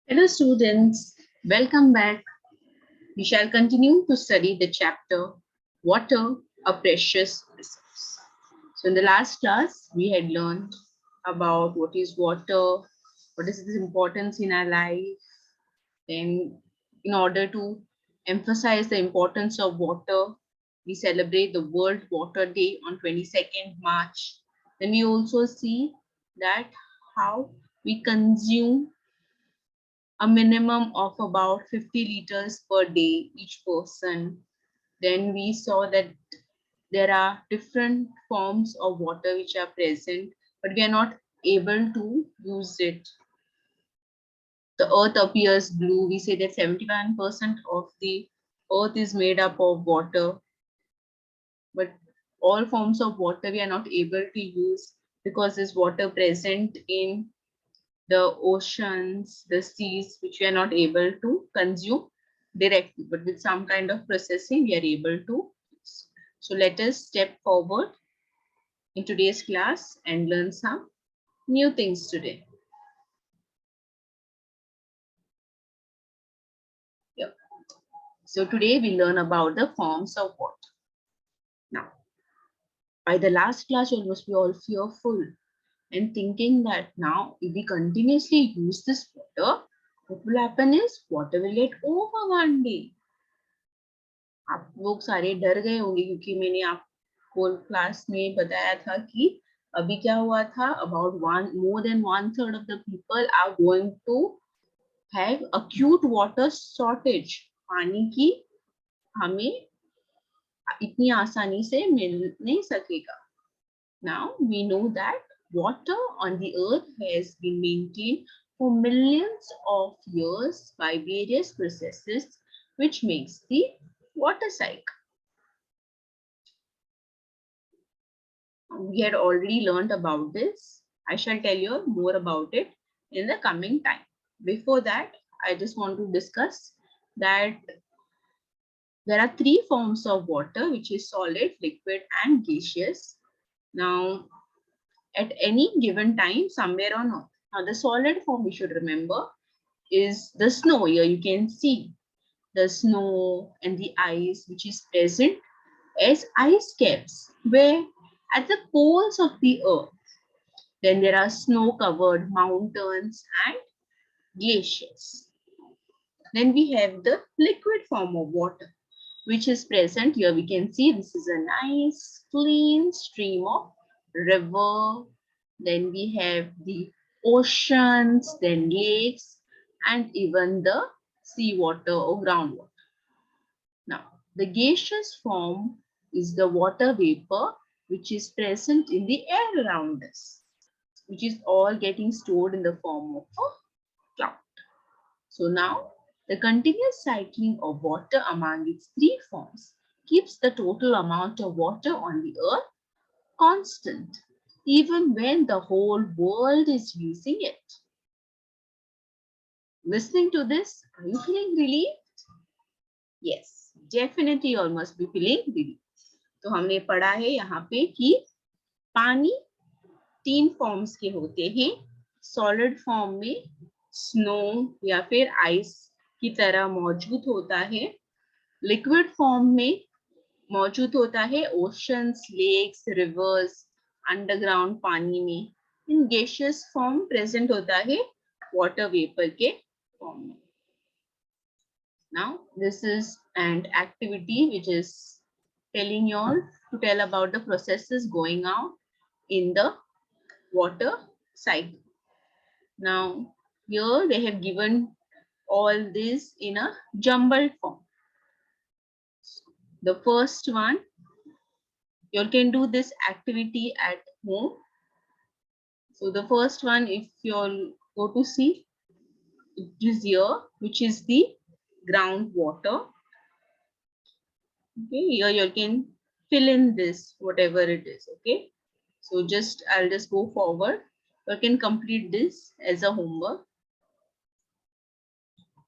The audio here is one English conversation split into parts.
Hello students, welcome back. We shall continue to study the chapter Water, a Precious Resource. So in the last class, we had learned about what is water, what is its importance in our life. Then in order to emphasize the importance of water, we celebrate the World Water Day on 22nd March. Then we also see that how we consume a minimum of about 50 liters per day each person. Then we saw that there are different forms of water which are present, but we are not able to use it. The earth appears blue. We say that 71% of the earth is made up of water, but all forms of water we are not able to use because there's water present in the oceans, the seas, which we are not able to consume directly, but with some kind of processing, we are able to. So let us step forward in today's class and learn some new things today. Yep. So today we learn about the forms of water. Now, by the last class, you must be all fearful and thinking that now if we continuously use this water, what will happen is water will get over one day. आप लोग सारे डर गए होंगे क्योंकि मैंने आपको class में बताया था कि अभी क्या हुआ था about one more than one third of the people are going to have acute water shortage. पानी की हमें इतनी आसानी से मिल नहीं सकेगा. Now we know that water on the earth has been maintained for millions of years by various processes which makes the water cycle. We had already learned about this. I shall tell you more about it in the coming time. Before that, I just want to discuss that there are three forms of water, which is solid, liquid, and gaseous. Now, at any given time, somewhere on earth. Now, the solid form we should remember is the snow. Here you can see the snow and the ice, which is present as ice caps, where at the poles of the earth. Then there are snow-covered mountains and glaciers. Then we have the liquid form of water, which is present here. We can see this is a nice clean stream of river. Then we have the oceans, then lakes, and even the seawater or groundwater. Now, the gaseous form is the water vapor, which is present in the air around us, which is all getting stored in the form of a cloud. So now the continuous cycling of water among its three forms keeps the total amount of water on the earth constant, even when the whole world is using it. Listening to this, are you feeling relieved? Yes, definitely you all must be feeling relieved. तो हमने पढ़ा है यहाँ पे कि पानी तीन forms के होते हैं. सॉलिड फॉर्म में स्नो या फिर आइस की तरह मौजूद होता है. लिक्विड फॉर्म में मौजूद होता है ओशंस, लेक्स, रिवर्स, अंडरग्राउंड पानी में. इन गैसियस फॉर्म प्रेजेंट होता है वाटर वेपर के फॉर्म में. Now this is an activity which is telling you all to tell about the processes going on in the water cycle. Now, here they have given all this in a jumbled form. The first one, you can do this activity at home. So the first one, if you all go to see, it is here, which is the groundwater. Okay, here you can fill in this, whatever it is. Okay, so I'll just go forward. You can complete this as a homework.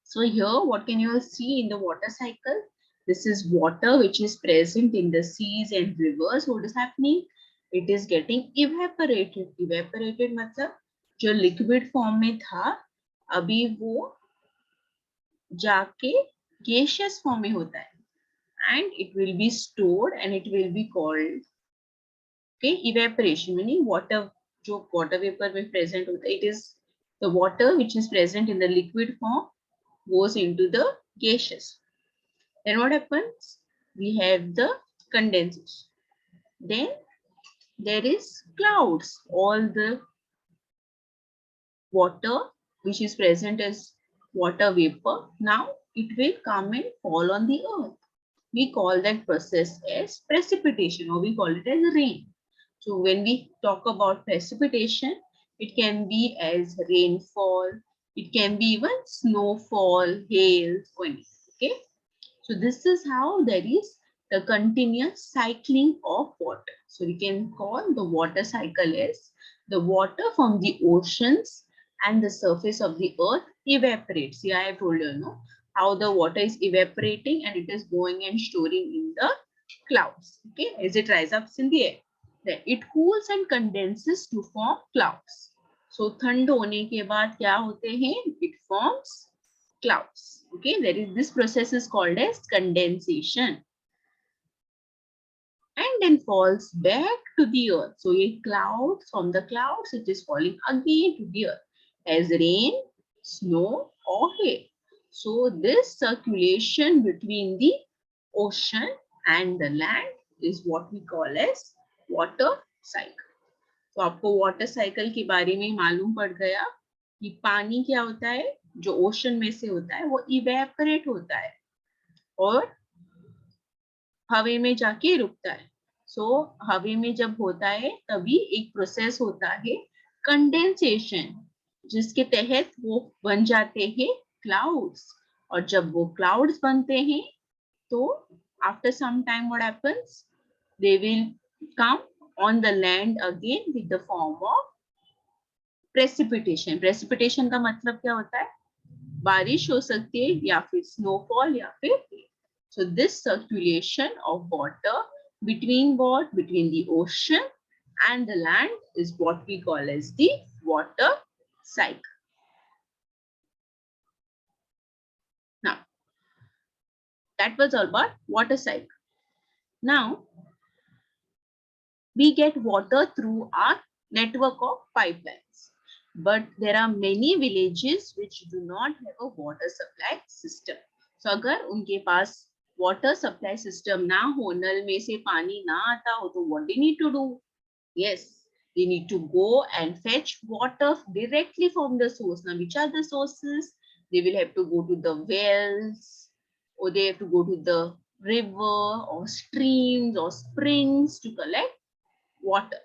So here, what can you see in the water cycle? This is water which is present in the seas and rivers. What is happening? It is getting evaporated. Evaporated मतलब जो liquid form में था, अभी वो जाके gaseous form में होता है, and it will be stored and it will be called, okay, evaporation, meaning water, जो water vapor में present होता है, it is the water which is present in the liquid form goes into the gaseous. Then what happens? We have the condensation. Then there is clouds. All the water which is present as water vapor, now it will come and fall on the earth. We call that process as precipitation, or we call it as rain. So when we talk about precipitation, it can be as rainfall, it can be even snowfall, hail, wind. Okay. So this is how there is the continuous cycling of water. So we can call the water cycle as the water from the oceans and the surface of the earth evaporates. Yeah, I told you, no, how the water is evaporating and it is going and storing in the clouds. Okay, as it rises up in the air. Then it cools and condenses to form clouds. So ठंड होने के बाद क्या होते हैं? It forms clouds. Okay, there is this process is called as condensation, and then falls back to the earth. So a cloud, from the clouds it is falling again to the earth as rain, snow or hail. So this circulation between the ocean and the land is what we call as water cycle. तो आपको water cycle के बारे में मालूम पड़ गया कि पानी क्या होता है, जो ओशन में से होता है वो इवेपोरेट होता है और हवा में जाके रुकता है. सो हवा में जब होता है तभी एक प्रोसेस होता है कंडेंसेशन, जिसके तहत वो बन जाते हैं क्लाउड्स. और जब वो क्लाउड्स बनते हैं तो after some time what happens, they will come on the land again with the form of precipitation. Precipitation का मतलब क्या होता है? बारिश हो सकती है या फिर snowfall या फिर. So this circulation of water between what? Between the ocean and the land is what we call as the water cycle. Now, that was all about water cycle. Now, we get water through our network of pipelines. But there are many villages which do not have a water supply system. So अगर उनके पास water supply system ना हो, नल में से पानी ना आता हो, तो what they need to do? Yes, they need to go and fetch water directly from the source. Now, which are the sources? They will have to go to the wells, or they have to go to the river or streams or springs to collect water.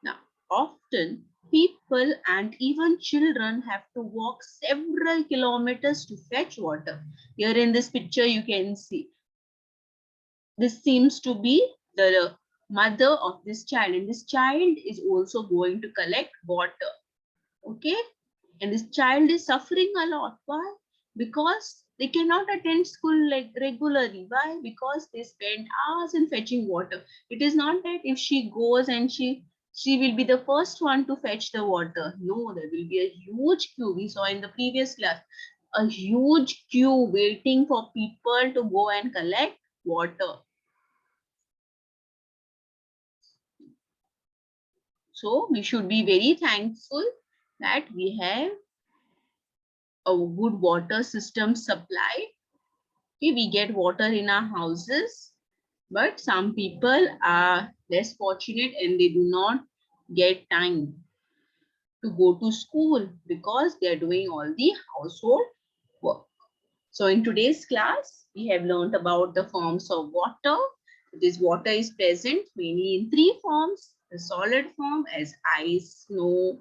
Now, often people and even children have to walk several kilometers to fetch water. Here in this picture, you can see this seems to be the mother of this child, and this child is also going to collect water. Okay, and this child is suffering a lot. Why? Because they cannot attend school like regularly. Why? Because they spend hours in fetching water. It is not that if she goes and she will be the first one to fetch the water. No, there will be a huge queue. We saw in the previous class a huge queue waiting for people to go and collect water. So we should be very thankful that we have a good water system supply. Okay, we get water in our houses, but some people are less fortunate and they do not get time to go to school because they are doing all the household work. So in today's class, we have learned about the forms of water. This water is present mainly in three forms: the solid form as ice, snow,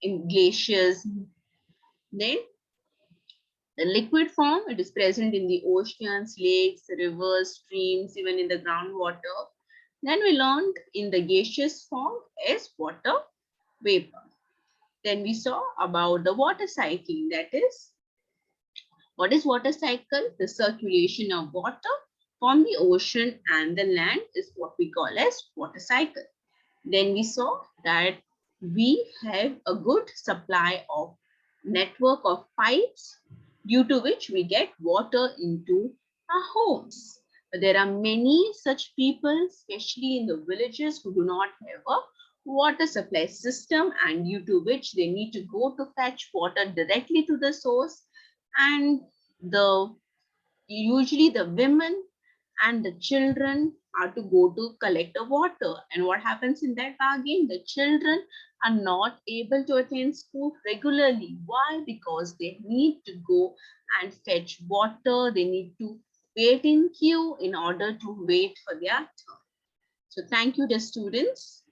in glaciers. Then the liquid form, it is present in the oceans, lakes, rivers, streams, even in the groundwater. Then we learned in the gaseous form as water vapor. Then we saw about the water cycling, that is, what is water cycle? The circulation of water from the ocean and the land is what we call as water cycle. Then we saw that we have a good supply of network of pipes due to which we get water into our homes. There are many such people, especially in the villages, who do not have a water supply system, and due to which they need to go to fetch water directly to the source. And the usually the women and the children are to go to collect the water. And what happens in that bargain? The children are not able to attend school regularly. Why? Because they need to go and fetch water. They need to wait in queue in order to wait for their turn. So thank you, the students.